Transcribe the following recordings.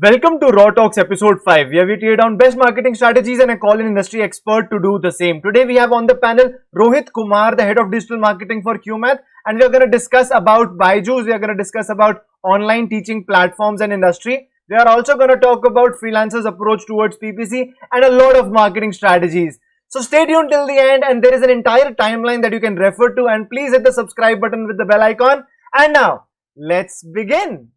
Welcome to Raw Talks episode 5, where we tear down best marketing strategies and I call an industry expert to do the same. Today we have on the panel Rohit Kumar, the head of digital marketing for QMath, and we are going to discuss about Byju's, we are going to discuss about online teaching platforms and industry. We are also going to talk about freelancers' approach towards PPC and a lot of marketing strategies. So stay tuned till the end, and there is an entire timeline that you can refer to, and please hit the subscribe button with the bell icon. And now, let's begin.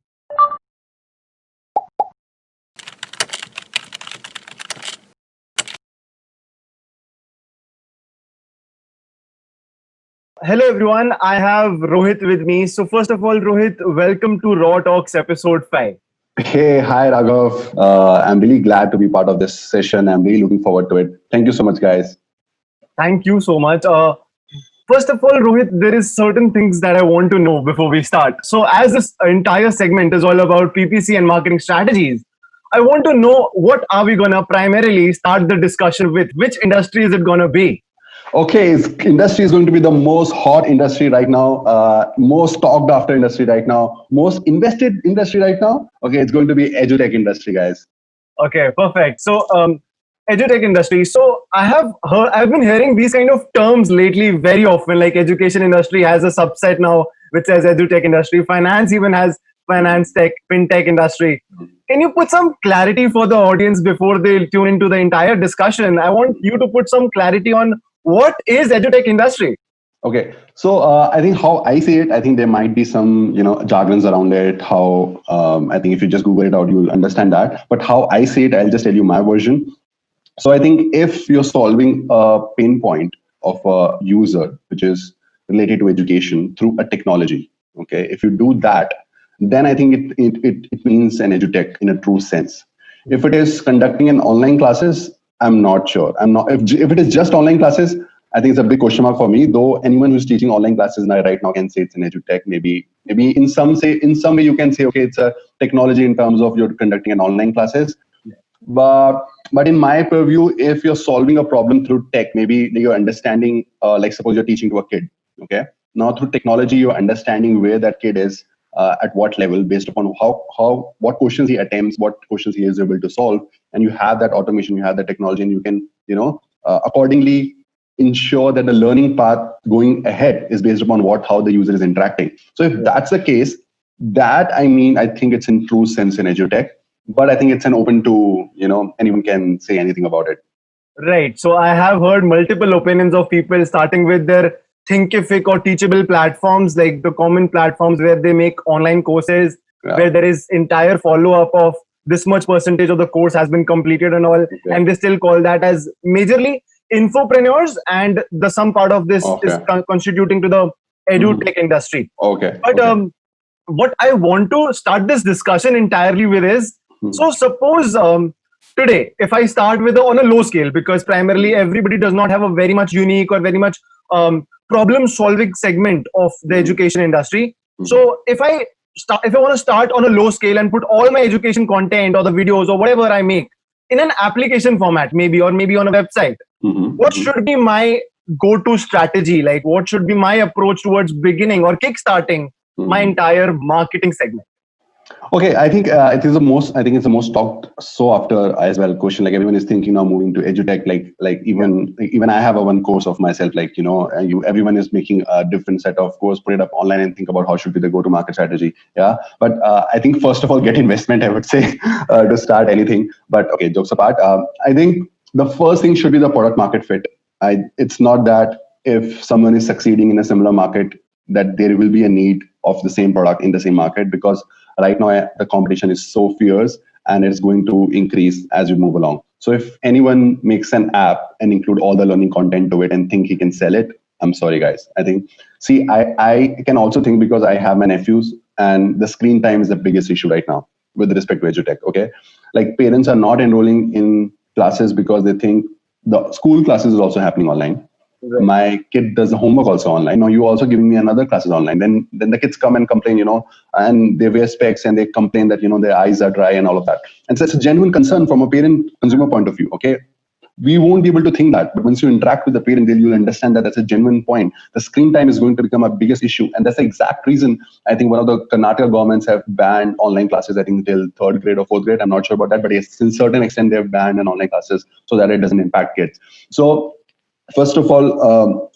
Hello everyone, I have Rohit with me. So first of all, Rohit, welcome to Raw Talks episode 5. Hey, hi Raghav. I'm really glad to be part of this session. I'm really looking forward to it. Thank you so much, guys. Thank you so much. First of all, Rohit, there is certain things that I want to know before we start. So as this entire segment is all about PPC and marketing strategies, I want to know what are we going to primarily start the discussion with? Which industry is it going to be? Okay, industry is going to be the most hot industry right now, most talked after industry right now, most invested industry right now. Okay, it's going to be edutech industry, guys. Okay, perfect. So, edutech industry. So, I've been hearing these kind of terms lately very often. Like education industry has a subset now which says edutech industry. Finance even has finance tech, fintech industry. Can you put some clarity for the audience before they tune into the entire discussion? I want you to put some clarity on what is edutech industry. Okay, so I think how I see it, I think there might be some jargons around it. How I think if you just Google it out, you'll understand that. But how I see it, I'll just tell you my version. So I think if you're solving a pain point of a user, which is related to education through a technology, okay, if you do that, then I think it means an edutech in a true sense. If it is conducting an online classes, I'm not sure. I'm not. If it is just online classes, I think it's a big question mark for me. Though anyone who's teaching online classes right now can say it's an edutech. Maybe in some way you can say, okay, it's a technology in terms of you're conducting an online classes. But in my purview, if you're solving a problem through tech, maybe you're understanding, like suppose you're teaching to a kid, okay? Now through technology, you're understanding where that kid is, at what level, based upon what questions he attempts, what questions he is able to solve, and you have that automation, you have the technology, and you can, accordingly ensure that the learning path going ahead is based upon how the user is interacting. So if that's the case, I think it's in true sense in edutech. But I think it's an open to, anyone can say anything about it. Right. So I have heard multiple opinions of people starting with their Thinkific or Teachable platforms, like the common platforms where they make online courses, where there is entire follow-up of this much percentage of the course has been completed and all, and they still call that as majorly infopreneurs, and the some part of this is constituting to the edutech industry. Okay. But what I want to start this discussion entirely with is, so suppose today, if I start with on a low scale, because primarily everybody does not have a very much unique or very much problem-solving segment of the education industry. So if I want to start on a low scale and put all my education content or the videos or whatever I make in an application format, maybe on a website, what should be my go-to strategy? Like, what should be my approach towards beginning or kickstarting my entire marketing segment? Okay, I think it's the most talked so after as well question. Like everyone is thinking now moving to edutech. Like even I have a one course of myself. Like everyone is making a different set of course, put it up online and think about how should be the go-to-market strategy. Yeah, but I think first of all get investment. I would say to start anything. But okay, jokes apart. I think the first thing should be the product market fit. It's not that if someone is succeeding in a similar market that there will be a need of the same product in the same market, because right now the competition is so fierce and it's going to increase as we move along. So if anyone makes an app and include all the learning content to it and think he can sell it, I'm sorry guys. I can also think, because I have my nephews and the screen time is the biggest issue right now with respect to edutech. Okay, like parents are not enrolling in classes because they think the school classes is also happening online. Right. My kid does the homework also online. No, you also giving me another classes online. Then the kids come and complain, and they wear specs and they complain that, their eyes are dry and all of that. And so it's a genuine concern from a parent consumer point of view. Okay. we won't be able to think that. But once you interact with the parent, then you'll understand that that's a genuine point. The screen time is going to become a biggest issue. And that's the exact reason I think one of the Karnataka governments have banned online classes, I think till third grade or fourth grade. I'm not sure about that, but yes, to a certain extent, they've banned an online classes so that it doesn't impact kids. So first of all,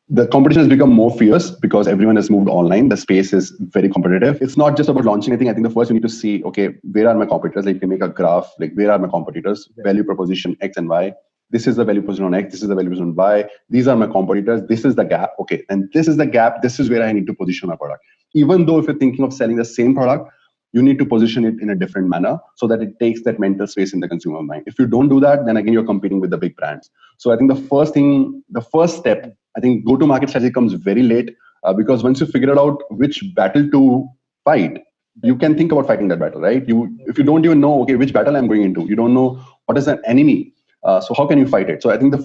the competition has become more fierce because everyone has moved online. The space is very competitive. It's not just about launching anything. I think the first you need to see, okay, where are my competitors? Like you can make a graph, like where are my competitors? Value proposition X and Y. This is the value proposition on X. This is the value proposition on Y. These are my competitors. This is the gap. Okay, and this is the gap. This is where I need to position my product. Even though if you're thinking of selling the same product, you need to position it in a different manner so that it takes that mental space in the consumer mind. If you don't do that, then again, you're competing with the big brands. So I think the first step, I think go-to-market strategy comes very late because once you figure out which battle to fight, you can think about fighting that battle, right? If you don't even know, okay, which battle I'm going into, you don't know what is an enemy. So how can you fight it? So I think the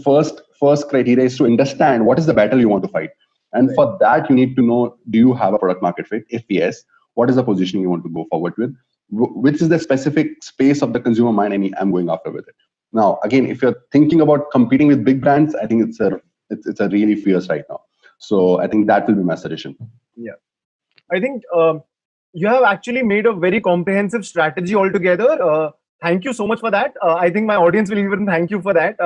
first criteria is to understand what is the battle you want to fight. And for that, you need to know, do you have a product market fit? If yes, what is the positioning you want to go forward with? Which is the specific space of the consumer mind I'm going after with it? Now, again, if you're thinking about competing with big brands, I think it's a really fierce right now. So I think that will be my suggestion. Yeah, I think you have actually made a very comprehensive strategy altogether. Thank you so much for that. I think my audience will even thank you for that.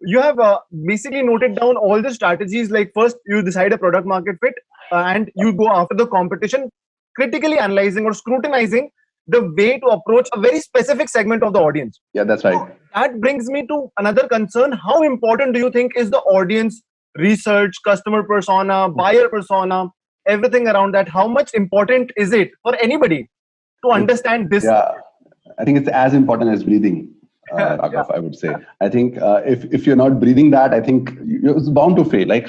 You have basically noted down all the strategies. Like first, you decide a product market fit, and you go after the competition, critically analyzing or scrutinizing the way to approach a very specific segment of the audience. Yeah, that's right. So that brings me to another concern. How important do you think is the audience research, customer persona, buyer persona, everything around that? How much important is it for anybody to understand this? Yeah, I think it's as important as breathing. Raghav, I would say. I think if you're not breathing that, I think it's bound to fail. Like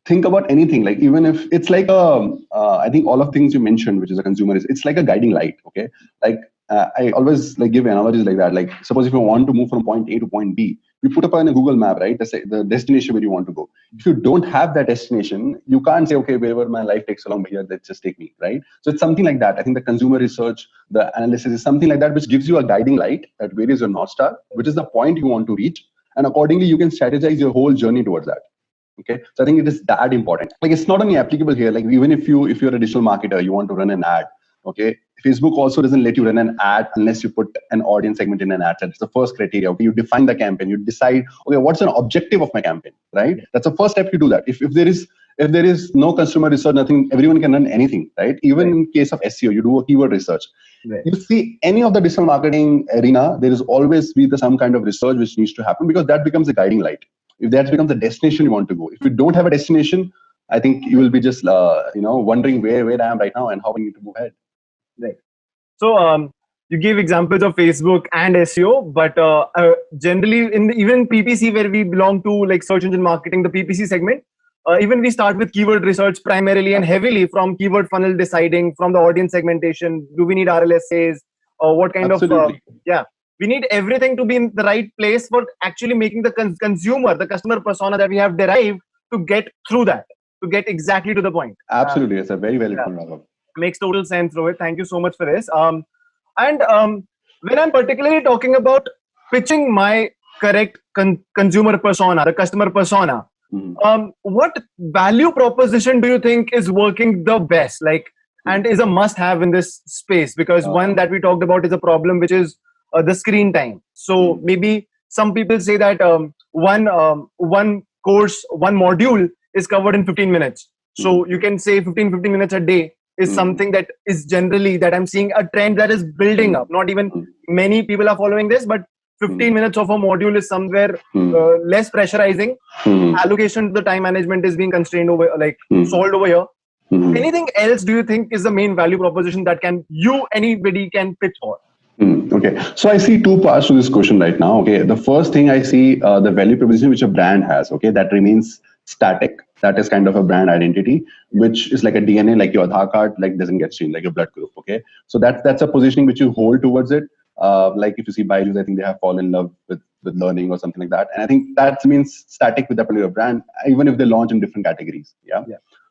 think about anything. Like even if it's like I think all of things you mentioned, which is a consumer, it's like a guiding light. Okay, like I always like give analogies like that. Like suppose if you want to move from point A to point B, you put up on a Google map, right? The destination where you want to go. If you don't have that destination, you can't say, okay, wherever my life takes along here, let's just take me, right? So it's something like that. I think the consumer research, the analysis is something like that, which gives you a guiding light that where is your North Star, which is the point you want to reach. And accordingly, you can strategize your whole journey towards that. Okay, so I think it is that important. Like it's not only applicable here. Like even if you're a digital marketer, you want to run an ad. Okay, Facebook also doesn't let you run an ad unless you put an audience segment in an ad set. It's the first criteria. Okay, you define the campaign. You decide, okay, what's an objective of my campaign, right? That's the first step you do that. If there is no consumer research, nothing, everyone can run anything, right? Even in case of SEO, you do a keyword research. Right. You see any of the digital marketing arena, there is always be some kind of research which needs to happen because that becomes a guiding light. If that becomes the destination you want to go. If you don't have a destination, I think you will be just wondering where I am right now and how I need to move ahead. Right. So you gave examples of Facebook and SEO, but generally even in PPC where we belong to, like search engine marketing, the PPC segment, even we start with keyword research primarily and heavily from keyword funnel deciding, from the audience segmentation. Do we need RLSAs or what kind Absolutely. of we need everything to be in the right place for actually making the consumer, the customer persona that we have derived to get through that, to get exactly to the point. Absolutely. It's a very valid point, Raghav. Makes total sense, Rohit. Thank you so much for this. And when I'm particularly talking about pitching my correct consumer persona, the customer persona, what value proposition do you think is working the best, like, and is a must-have in this space? Because one that we talked about is a problem, which is the screen time. So maybe some people say that one course, one module is covered in 15 minutes. So you can say 15 minutes a day is something that is generally that I'm seeing a trend that is building up. Not even many people are following this, but 15 minutes of a module is somewhere less pressurizing. Allocation to the time management is being constrained over, like solved over here. Anything else do you think is the main value proposition that anybody can pitch for? Okay, so I see two parts to this question right now. Okay, the first thing I see the value proposition which a brand has. Okay, that remains static. That is kind of a brand identity, which is like a DNA, like your Aadhaar card, like doesn't get changed, like your blood group. Okay, so that's a positioning which you hold towards it. Like if you see Byju's, I think they have fallen in love with learning or something like that, and I think that means static with that particular brand, even if they launch in different categories. Yeah.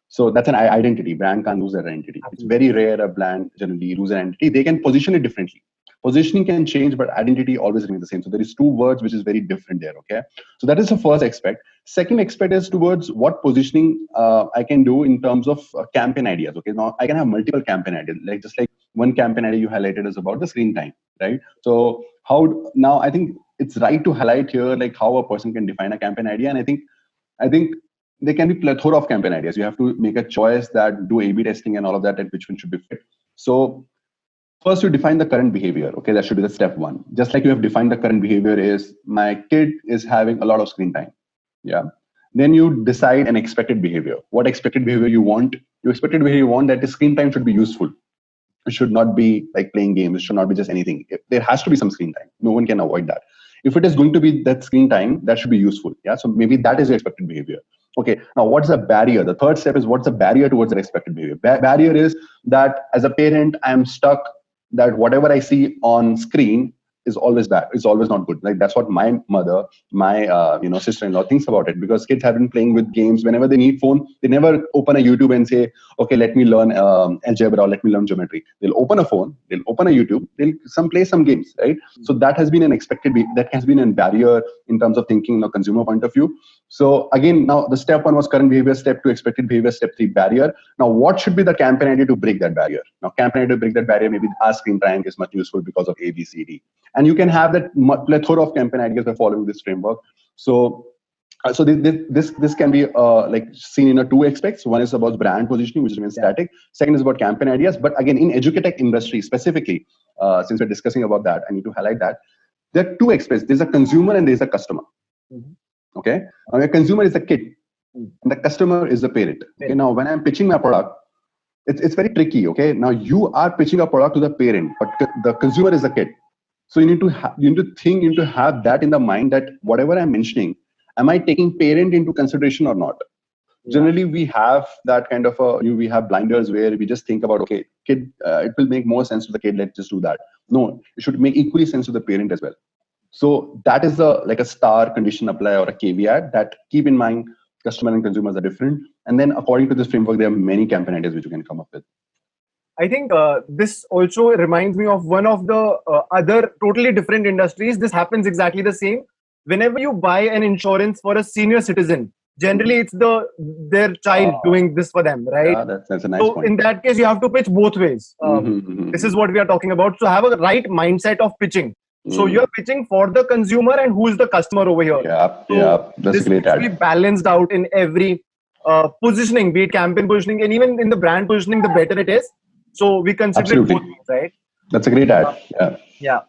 So that's an identity. Brand can't lose their identity. Absolutely. It's very rare a brand generally lose an identity. They can position it differently. Positioning can change, but identity always remains the same. So there is two words which is very different there. Okay, so that is the first aspect. Second aspect is towards what positioning I can do in terms of campaign ideas. Okay, now I can have multiple campaign ideas, like just like one campaign idea you highlighted is about the screen time, right? So how now I think it's right to highlight here like how a person can define a campaign idea, and I think there can be plethora of campaign ideas. You have to make a choice that do A/B testing and all of that, and which one should be fit. So first, you define the current behavior. Okay, that should be the step one. Just like you have defined the current behavior is my kid is having a lot of screen time. Yeah. Then you decide an expected behavior. What expected behavior you want? You expected behavior you want that the screen time should be useful. It should not be like playing games. It should not be just anything. There has to be some screen time. No one can avoid that. If it is going to be that screen time, that should be useful. Yeah. So maybe that is your expected behavior. Okay. Now, what's the barrier? The third step is what's the barrier towards that expected behavior? Barrier is that as a parent, I am stuck that whatever I see on screen is always bad. It's always not good. Like that's what my mother, my sister-in-law thinks about it, because kids have been playing with games. Whenever they need phone, they never open a YouTube and say, okay, let me learn algebra or let me learn geometry. They'll open a phone, they'll open a YouTube, they'll play some games, right? So that has been that has been a barrier in terms of thinking in a consumer point of view. So again, now the step one was current behavior, step two expected behavior, step three barrier. Now what should be the campaign idea to break that barrier? Now campaign idea to break that barrier, maybe our screen time is much useful because of A, B, C, D. And you can have that plethora of campaign ideas by following this framework. So this can be like seen in a two aspects. One is about brand positioning, which remains static. Second is about campaign ideas. But again, in edutech industry specifically, since we're discussing about that, I need to highlight that there are two aspects. There's a consumer and there's a customer. Okay, now a consumer is a kid, and the customer is the parent. Okay, now when I'm pitching my product, it's very tricky. Okay, now you are pitching a product to the parent, but the consumer is the kid. So you need to think, you need to have that in the mind that whatever I'm mentioning, am I taking parent into consideration or not? Generally, we have that kind of we have blinders where we just think about, okay, kid, it will make more sense to the kid. Let's just do that. No, it should make equally sense to the parent as well. So that is like a star condition apply or a caveat that keep in mind customer and consumers are different. And then according to this framework, there are many campaign ideas which you can come up with. I think this also reminds me of one of the other totally different industries. This happens exactly the same. Whenever you buy an insurance for a senior citizen, generally it's their child doing this for them, right? Yeah, that's a nice so point. In that case, you have to pitch both ways. This is what we are talking about. So have a right mindset of pitching. So you're pitching for the consumer and who's the customer over here. That's a great ad. Balanced out in every positioning, be it campaign positioning, and even in the brand positioning, the better it is. So we consider it both, right? That's a great ad. Yeah.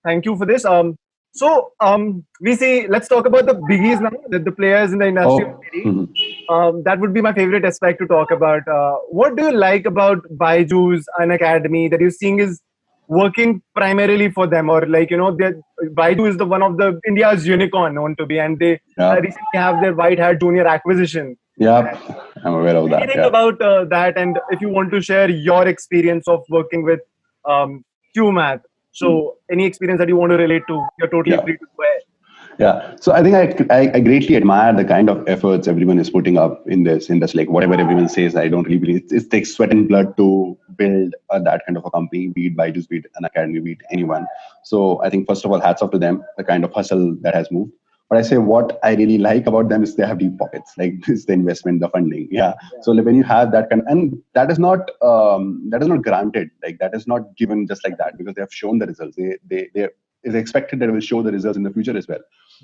Thank you for this. We see. Let's talk about the biggies now. The players in the industry. That would be my favorite aspect to talk about. What do you like about Byju's, an academy that you're seeing is working primarily for them, or like Byju is the one of the India's unicorn known to be, and they recently have their White Hat Junior acquisition. Yeah, I'm aware of that. Anything about that, and if you want to share your experience of working with QMath, so any experience that you want to relate to, you're totally free to go ahead. Yeah, so I think I greatly admire the kind of efforts everyone is putting up in this industry. Like whatever everyone says, I don't really believe it takes sweat and blood to build that kind of a company, be it Byju's, be it an academy, be it anyone. So I think first of all, hats off to them, the kind of hustle that has moved. But I say what I really like about them is they have deep pockets, like this the investment, the funding. Yeah. So when you have that kind, and that is not granted, like that is not given just like that, because they have shown the results. They is expected that it will show the results in the future as well.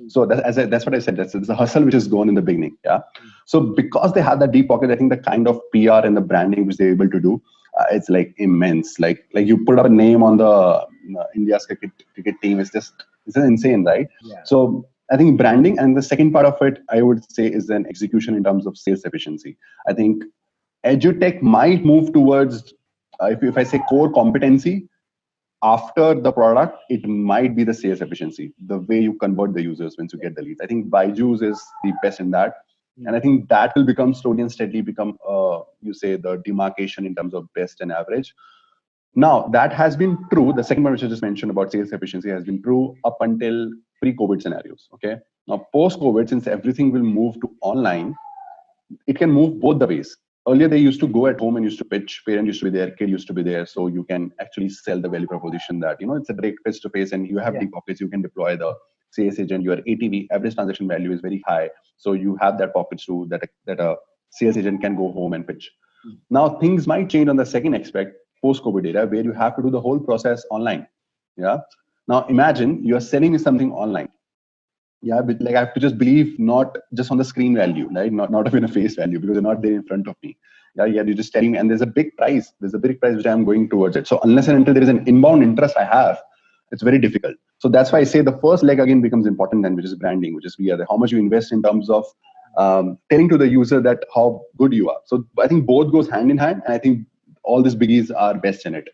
So that's what I said. That's a hustle which is gone in the beginning. Yeah. So because they have that deep pocket, I think the kind of PR and the branding which they're able to do, it's like immense. Like you put up a name on the India's cricket team. It's insane, right? Yeah. So I think branding, and the second part of it, I would say, is an execution in terms of sales efficiency. I think edutech might move towards, if I say core competency, after the product, it might be the sales efficiency, the way you convert the users once you get the leads. I think Byju's is the best in that. And I think that will become slowly and steadily become, the demarcation in terms of best and average. Now, that has been true. The second one, which I just mentioned about sales efficiency, has been true up until pre-COVID scenarios. Okay. Now, post-COVID, since everything will move to online, it can move both the ways. earlier they used to go at home and used to pitch, parent used to be there, kid used to be there, so you can actually sell the value proposition that it's a direct face to face and you have deep pockets, you can deploy the sales agent, your ATV, average transaction value, is very high, so you have that pockets too, that a sales agent can go home and pitch. Now things might change on the second aspect, post COVID era, where you have to do the whole process online. Now imagine you are selling something online. But like I have to just believe not just on the screen value, right? Not even a face value, because they're not there in front of me. You're just telling me, and there's a big price. There's a big price which I'm going towards it. So unless and until there is an inbound interest I have, it's very difficult. So that's why I say the first leg again becomes important, then, which is branding, which is how much you invest in terms of telling to the user that how good you are. So I think both goes hand in hand, and I think all these biggies are best in it.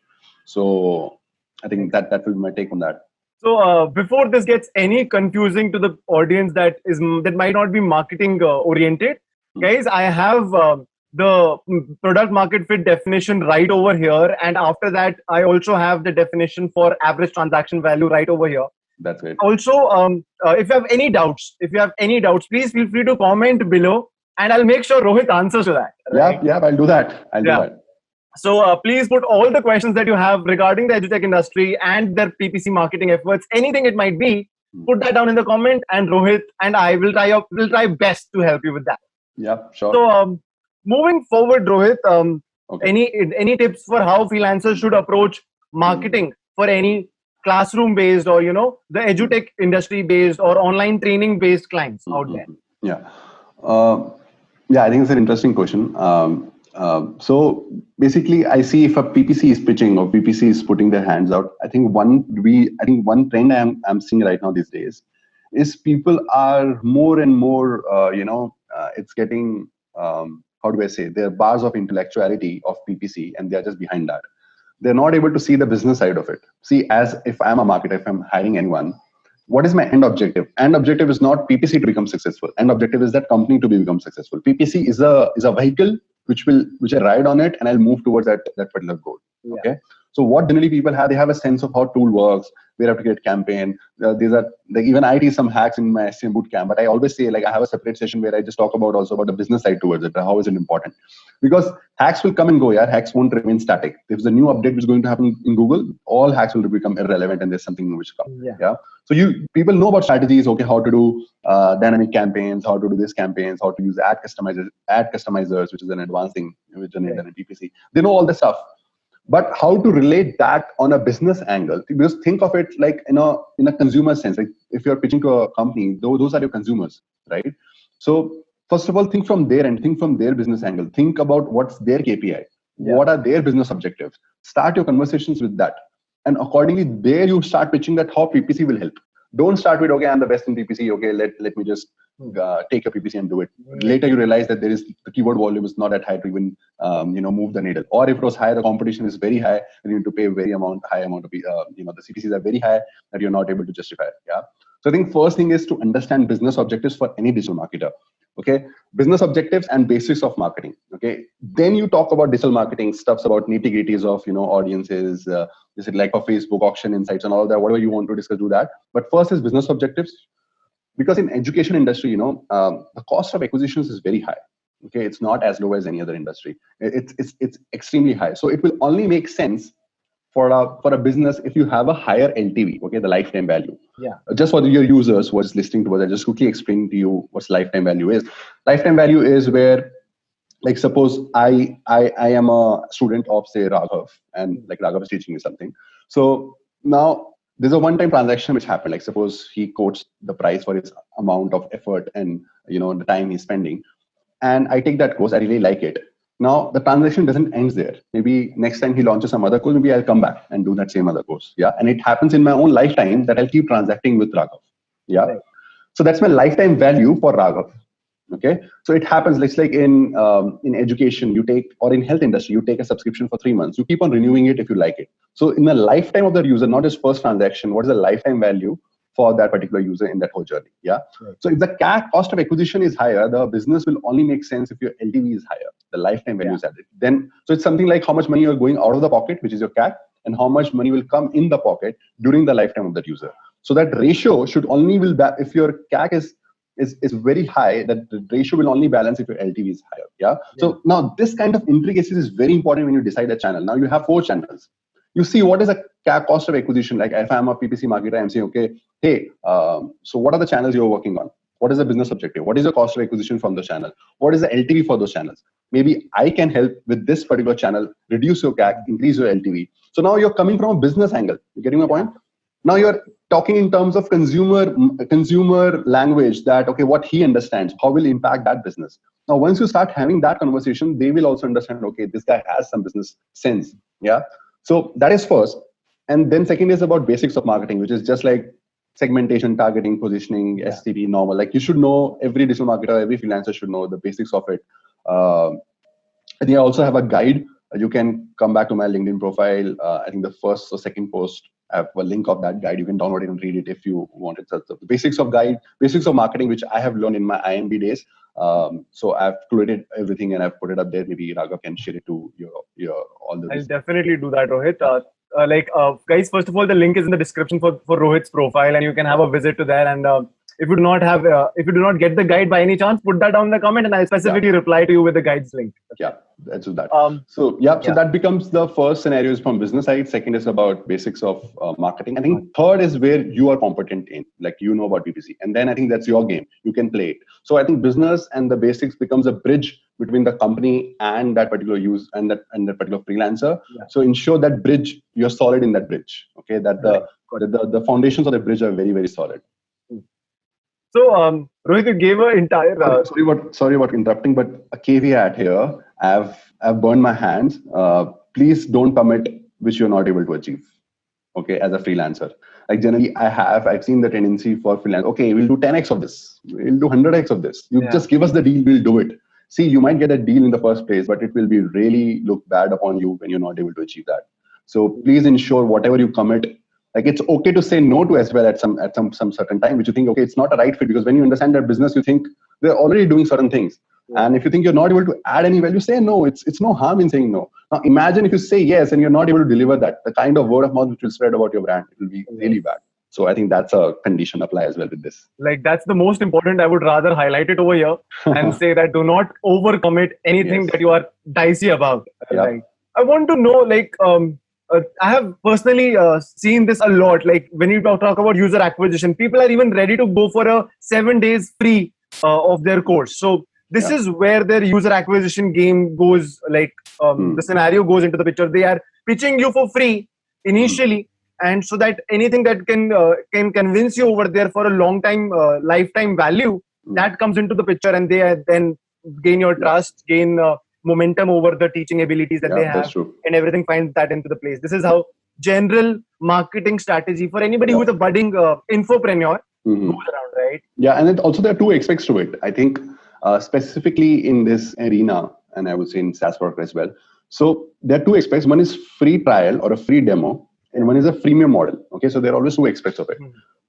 So I think that will be my take on that. So before this gets any confusing to the audience that might not be marketing oriented, guys, I have the product market fit definition right over here, and after that I also have the definition for average transaction value right over here. That's great. Also, if you have any doubts, please feel free to comment below, and I'll make sure Rohit answers to that. Right? Yeah, I'll do that. Do that. So please put all the questions that you have regarding the edutech industry and their PPC marketing efforts, anything it might be, put that down in the comment, and Rohit and I will try best to help you with that. Yeah, sure. So moving forward, Rohit, any tips for how freelancers should approach marketing for any classroom based or the edutech industry based or online training based clients out there? I think it's an interesting question. So basically, I see if a PPC is pitching or PPC is putting their hands out, I think one trend I'm seeing right now these days is people are more and more, it's getting, how do I say, their bars of intellectuality of PPC, and they're just behind that. They're not able to see the business side of it. See, as if I'm a marketer, if I'm hiring anyone, what is my end objective? End objective is not PPC to become successful. End objective is that company to become successful. PPC is a vehicle which I ride on it and I'll move towards that particular goal. Okay. So what generally people have, they have a sense of how tool works, where I have to create campaign. These are like, even I teach some hacks in my SCM bootcamp, but I always say, like, I have a separate session where I just talk about also about the business side towards it. How is it important? Because hacks will come and go. Hacks won't remain static. If there's a new update which is going to happen in Google, all hacks will become irrelevant and there's something new which comes. So people know about strategies, how to do dynamic campaigns, how to do these campaigns, how to use ad customizers, which is an advanced thing which is in PPC. They know all the stuff. But how to relate that on a business angle? Because think of it like in a consumer sense. Like if you're pitching to a company, those are your consumers, right? So first of all, think from there and think from their business angle. Think about what's their KPI. What are their business objectives? Start your conversations with that. And accordingly, there you start pitching that how PPC will help. Don't start with, okay, I'm the best in PPC. Okay, let me just take a PPC and do it. Later, you realize that the keyword volume is not that high to even move the needle. Or if it was high, the competition is very high, and you need to pay high amount of the CPCs are very high that you're not able to justify. So I think first thing is to understand business objectives for any digital marketer. Okay, business objectives and basics of marketing. Okay, then you talk about digital marketing stuffs about nitty-gritties of audiences. Is it like a Facebook auction insights and all that? Whatever you want to discuss, do that. But first is business objectives, because in education industry, the cost of acquisitions is very high. Okay, it's not as low as any other industry. It's extremely high. So it will only make sense for a business if you have a higher LTV, okay, the lifetime value. Just for your users who are just listening to us, I just quickly explain to you what lifetime value is. Lifetime value is where, like, suppose I am a student of, say, Raghav, and like Raghav is teaching me something. So now there's a one-time transaction which happened. Like suppose he quotes the price for his amount of effort and the time he's spending, and I take that course. I really like it. Now the transaction doesn't end there. Maybe next time he launches some other course, maybe I'll come back and do that same other course. And it happens in my own lifetime that I'll keep transacting with Raghav. Right. So that's my lifetime value for Raghav. Okay. So it happens. It's like in education, you take, or in health industry, you take a subscription for 3 months. You keep on renewing it if you like it. So in the lifetime of the user, not his first transaction, what is the lifetime value for that particular user in that whole journey? Right. So if the CAC, cost of acquisition, is higher, the business will only make sense if your LTV is higher, the lifetime value is added. Then, so it's something like how much money you're going out of the pocket, which is your CAC, and how much money will come in the pocket during the lifetime of that user. So that ratio should only if your CAC is is very high, that the ratio will only balance if your LTV is higher. Yeah. So now this kind of intricacies is very important when you decide a channel. Now you have 4 channels. You see what is a cost of acquisition. Like if I'm a PPC marketer, I'm saying, okay, hey, so what are the channels you're working on? What is the business objective? What is the cost of acquisition from the channel? What is the LTV for those channels? Maybe I can help with this particular channel, reduce your CAC, increase your LTV. So now you're coming from a business angle. You getting my point? Now you're talking in terms of consumer language, that, okay, what he understands, how will impact that business. Now, once you start having that conversation, they will also understand, okay, this guy has some business sense. Yeah. So that is first. And then second is about basics of marketing, which is just like segmentation, targeting, positioning, STP, normal. Like you should know, every digital marketer, every freelancer should know the basics of it. I think I also have a guide. You can come back to my LinkedIn profile. I think the first or second post, I have a link of that guide. You can download it and read it if you want it. So the basics of marketing, which I have learned in my IMB days. So I've created everything and I've put it up there. Maybe Raghav can share it to your all the. I'll definitely do that, Rohit. Guys, first of all, the link is in the description for Rohit's profile, and you can have a visit to there. And if you do not get the guide by any chance, put that down in the comment, and I'll specifically reply to you with the guide's link. Yeah, let's do that. So that becomes the first scenarios from business side. Second is about basics of marketing. I think third is where you are competent in, like you know about PPC, and then I think that's your game. You can play it. So I think business and the basics becomes a bridge between the company and that particular use and that particular freelancer. Yeah. So ensure that bridge, you're solid in that bridge. Okay, that the foundations of the bridge are very, very solid. So, Rohit, you gave an entire. Sorry about interrupting, but a caveat here. I've burned my hands. Please don't commit which you're not able to achieve. Okay, as a freelancer, like generally, I've seen the tendency for freelance. Okay, we'll do 10x of this. We'll do 100x of this. You just give us the deal. We'll do it. See, you might get a deal in the first place, but it will be really look bad upon you when you're not able to achieve that. So please ensure whatever you commit. Like it's okay to say no to as well at some certain time, which you think, okay, it's not a right fit, because when you understand their business, you think they're already doing certain things. Yeah. And if you think you're not able to add any value, say no. It's no harm in saying no. Now imagine if you say yes and you're not able to deliver that, the kind of word of mouth which will spread about your brand, it will be really bad. So I think that's a condition apply as well with this. Like that's the most important. I would rather highlight it over here and say that do not overcommit anything that you are dicey about. Yeah. Like, I want to know, like, I have personally seen this a lot. Like when you talk about user acquisition, people are even ready to go for a 7 days free of their course. So this is where their user acquisition game goes. Like the scenario goes into the picture. They are pitching you for free initially, and so that anything that can convince you over there for a long time, lifetime value, that comes into the picture, and they then gain your trust, gain momentum over the teaching abilities that they have, and everything finds that into the place. This is how general marketing strategy for anybody who is a budding infopreneur goes around, right? Yeah, and also there are 2 aspects to it. I think specifically in this arena, and I would say in SaaS product as well. So there are 2 aspects. One is free trial or a free demo, and one is a freemium model. Okay, so there are always 2 aspects of it.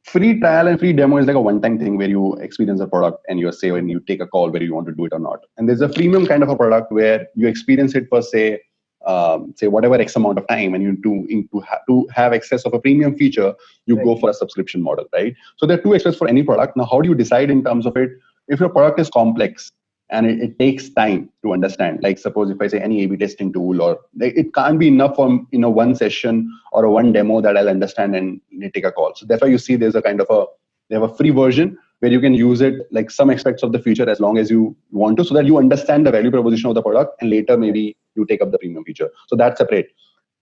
Free trial and free demo is like a one-time thing where you experience a product and you say when you take a call whether you want to do it or not. And there's a freemium kind of a product where you experience it for say whatever X amount of time, and you to have access of a premium feature, you go for a subscription model, right? So there are 2 aspects for any product. Now, how do you decide in terms of it? If your product is complex and it takes time to understand, like suppose if I say any A/B testing tool, or it can't be enough from one session or a one demo that I'll understand and take a call. So therefore you see there's a kind of they have a free version where you can use it like some aspects of the feature as long as you want to, so that you understand the value proposition of the product, and later maybe you take up the premium feature. So that's separate.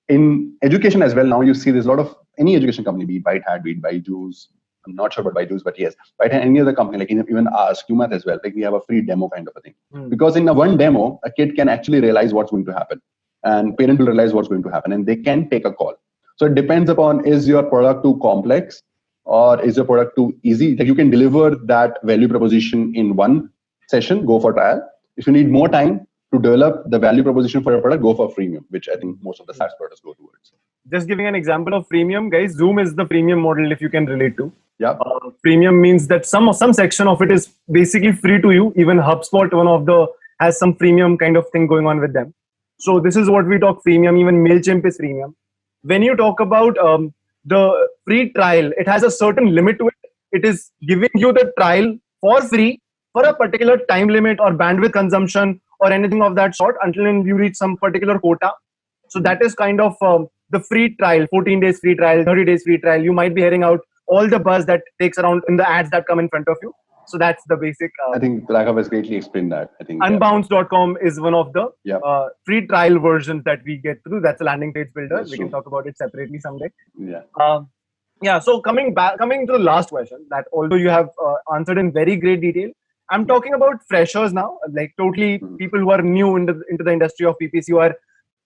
In education as well, now you see there's a lot of any education company, be it Whitehat, be it Byju's. I'm not sure about Byju's, but yes, Whitehat, any other company, like even us, QMath as well, like we have a free demo kind of a thing. Because in a one demo, a kid can actually realize what's going to happen, and parent will realize what's going to happen, and they can take a call. So it depends upon, is your product too complex or is your product too easy? Like you can deliver that value proposition in one session, go for trial. If you need more time to develop the value proposition for your product, go for freemium, which I think most of the SaaS products go towards. Just giving an example of freemium, guys, Zoom is the freemium model if you can relate to. Yeah. Premium means that some section of it is basically free to you. Even HubSpot, has some freemium kind of thing going on with them. So this is what we talk freemium. Even MailChimp is freemium. When you talk about the free trial, it has a certain limit to it. It is giving you the trial for free for a particular time limit or bandwidth consumption or anything of that sort until you reach some particular quota. So that is kind of the free trial, 14 days free trial, 30 days free trial. You might be hearing out all the buzz that takes around in the ads that come in front of you. So that's the basic. I think Raghav has greatly explained that. I think Unbounce.com is one of the Yeah. free trial versions that we get through. That's a landing page builder. That's We true. can talk about it separately someday. Yeah. Yeah. So coming to the last question, that although you have answered in very great detail, I'm talking about freshers now, like totally people who are new into the industry of PPC,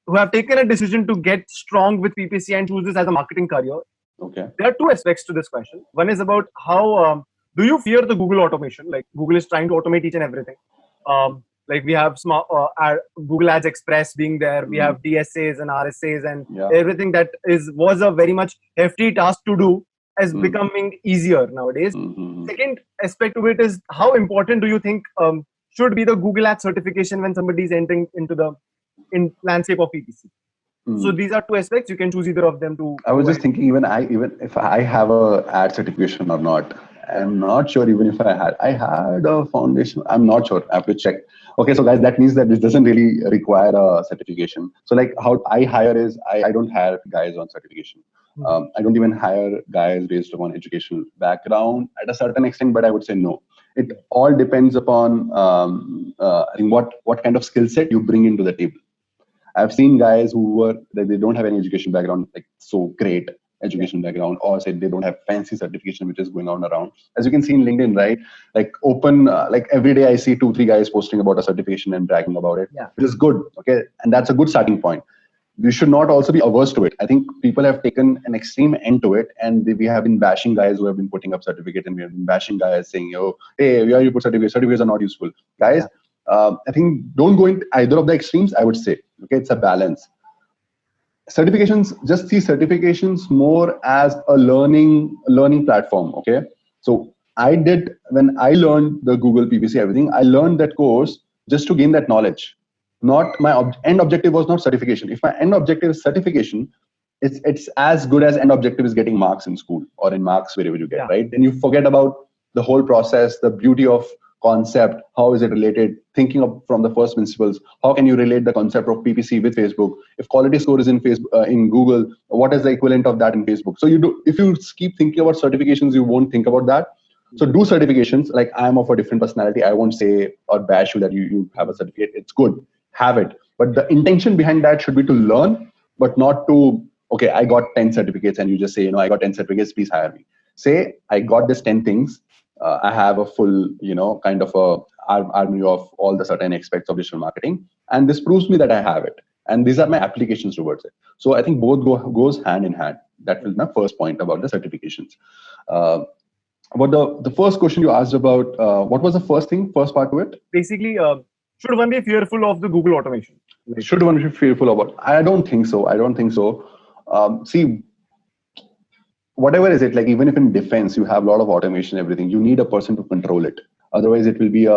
who have taken a decision to get strong with PPC and choose this as a marketing career. Okay. There are two aspects to this question. One is about how do you fear the Google automation? Like Google is trying to automate each and everything. Like we have smart Google Ads Express being there. We have DSAs and RSAs and everything that was a very much hefty task to do is becoming easier nowadays. Second aspect of it is how important do you think should be the Google Ads certification when somebody is entering into the landscape of PPC? So these are two aspects. You can choose either of them to. I was just thinking, even if I have a ad certification or not, I'm not sure. Even if I had a foundation, I'm not sure. I have to check. Okay, so guys, that means that this doesn't really require a certification. So like how I hire is I don't hire guys on certification. I don't even hire guys based upon educational background at a certain extent, but I would say no. It all depends upon what kind of skill set you bring into the table. I've seen guys they don't have any education background, like so great education background, or say they don't have fancy certification which is going on around. As you can see in LinkedIn, right? Like like every day I see 2-3 guys posting about a certification and bragging about it, which is good. Okay, and that's a good starting point. We should not also be averse to it. I think people have taken an extreme end to it, and we have been bashing guys who have been putting up certificate, and we have been bashing guys saying, "Oh, hey, why you put certificates? Certificates are not useful." Guys, I think don't go into either of the extremes. I would say, okay, it's a balance. Certifications, just see certifications more as a learning platform. Okay, so when I learned the Google PPC everything, I learned that course just to gain that knowledge. Not my end objective was not certification. If my end objective is certification, it's as good as end objective is getting marks in school or in marks wherever you get, right? Then you forget about the whole process, the beauty of concept, how is it related, thinking of from the first principles, how can you relate the concept of PPC with Facebook? If quality score is in Facebook, in Google, what is the equivalent of that in Facebook? So if you keep thinking about certifications, you won't think about that. So do certifications. Like I'm of a different personality. I won't say or bash you that you have a certificate. It's good, have it. But the intention behind that should be to learn, but not to, okay, I got 10 certificates and you just say, I got 10 certificates, please hire me. Say, I got this 10 things. I have a full, kind of a army of all the certain aspects of digital marketing. And this proves me that I have it. And these are my applications towards it. So I think both goes hand in hand. That was my first point about the certifications. But the first question you asked about, what was the first part to it? Basically, should one be fearful of the Google automation? Should one be fearful about? I don't think so. See, whatever is it, like even if in defense you have a lot of automation, everything, you need a person to control it. Otherwise, it will be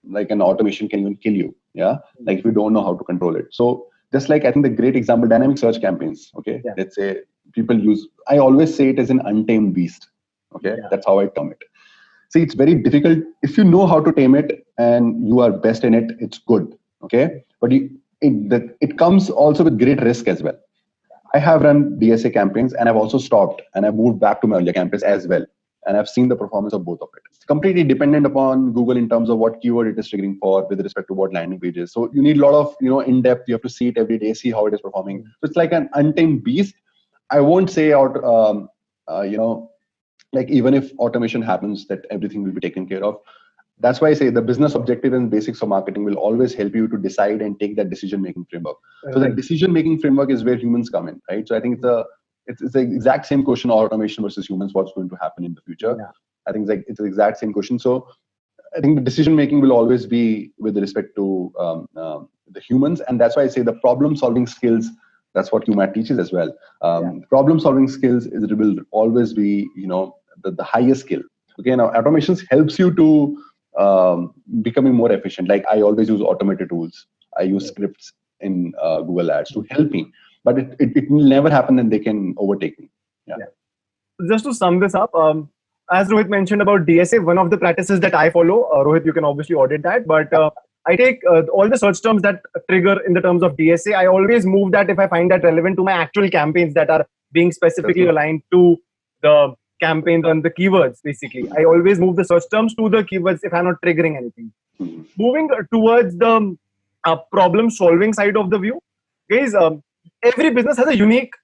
like an automation can even kill you. Yeah, like if you don't know how to control it. So just like I think the great example, dynamic search campaigns. Okay, let's say people use. I always say it as an untamed beast. Okay, that's how I term it. See, it's very difficult. If you know how to tame it and you are best in it, it's good. Okay, but it comes also with great risk as well. I have run DSA campaigns and I've also stopped and I've moved back to my earlier campaigns as well. And I've seen the performance of both of it. It's completely dependent upon Google in terms of what keyword it is triggering for with respect to what landing pages. So you need a lot of, in depth, you have to see it every day, see how it is performing. So it's like an untamed beast. I won't say like even if automation happens, that everything will be taken care of. That's why I say the business objective and basics of marketing will always help you to decide and take that decision-making framework. So that decision-making framework is where humans come in, right? So I think it's the exact same question, automation versus humans, what's going to happen in the future. I think it's the exact same question. So I think the decision-making will always be with respect to the humans. And that's why I say the problem-solving skills, that's what UMAT teaches as well. Problem-solving skills will always be, the highest skill. Okay, now automations helps you to becoming more efficient. Like I always use automated tools. I use scripts in Google Ads to help me, but it will never happen and they can overtake me. Just to sum this up, as Rohit mentioned about DSA, one of the practices that I follow, Rohit, you can obviously audit that, but I take all the search terms that trigger in the terms of DSA. I always move that if I find that relevant to my actual campaigns that are being specifically aligned to the campaigns and the keywords, basically. I always move the search terms to the keywords if I'm not triggering anything. Moving towards the problem solving side of the view, guys, every business has a unique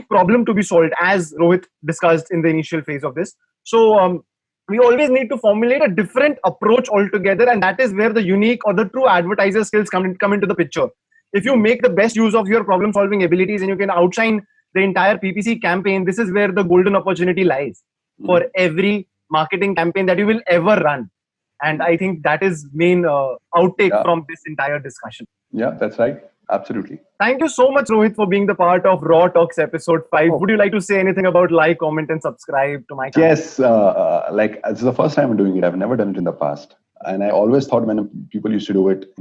problem to be solved, as Rohit discussed in the initial phase of this. So we always need to formulate a different approach altogether, and that is where the unique or the true advertiser skills come into the picture. If you make the best use of your problem solving abilities and you can outshine the entire PPC campaign, this is where the golden opportunity lies for every marketing campaign that you will ever run. And I think that is main outtake from this entire discussion. Yeah, that's right. Absolutely. Thank you so much, Rohit, for being the part of Raw Talks episode 5. Would you like to say anything about like, comment, and subscribe to my channel? Yes, like this is the first time I'm doing it. I've never done it in the past, and I always thought when people used to do it,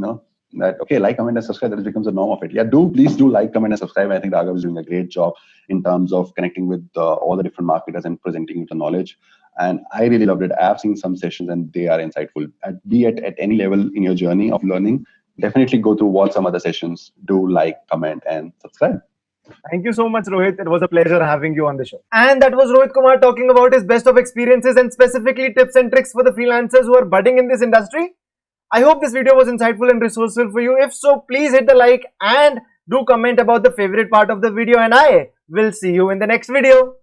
that okay, like, comment, and subscribe, that becomes a norm of it. Yeah, please do like, comment, and subscribe. I think Raghav is doing a great job in terms of connecting with all the different marketers and presenting the knowledge. And I really loved it. I've seen some sessions and they are insightful. Be at any level in your journey of learning, definitely go to watch some other sessions. Do like, comment, and subscribe. Thank you so much, Rohit. It was a pleasure having you on the show. And that was Rohit Kumar talking about his best of experiences and specifically tips and tricks for the freelancers who are budding in this industry. I hope this video was insightful and resourceful for you. If so, please hit the like and do comment about the favorite part of the video, and I will see you in the next video.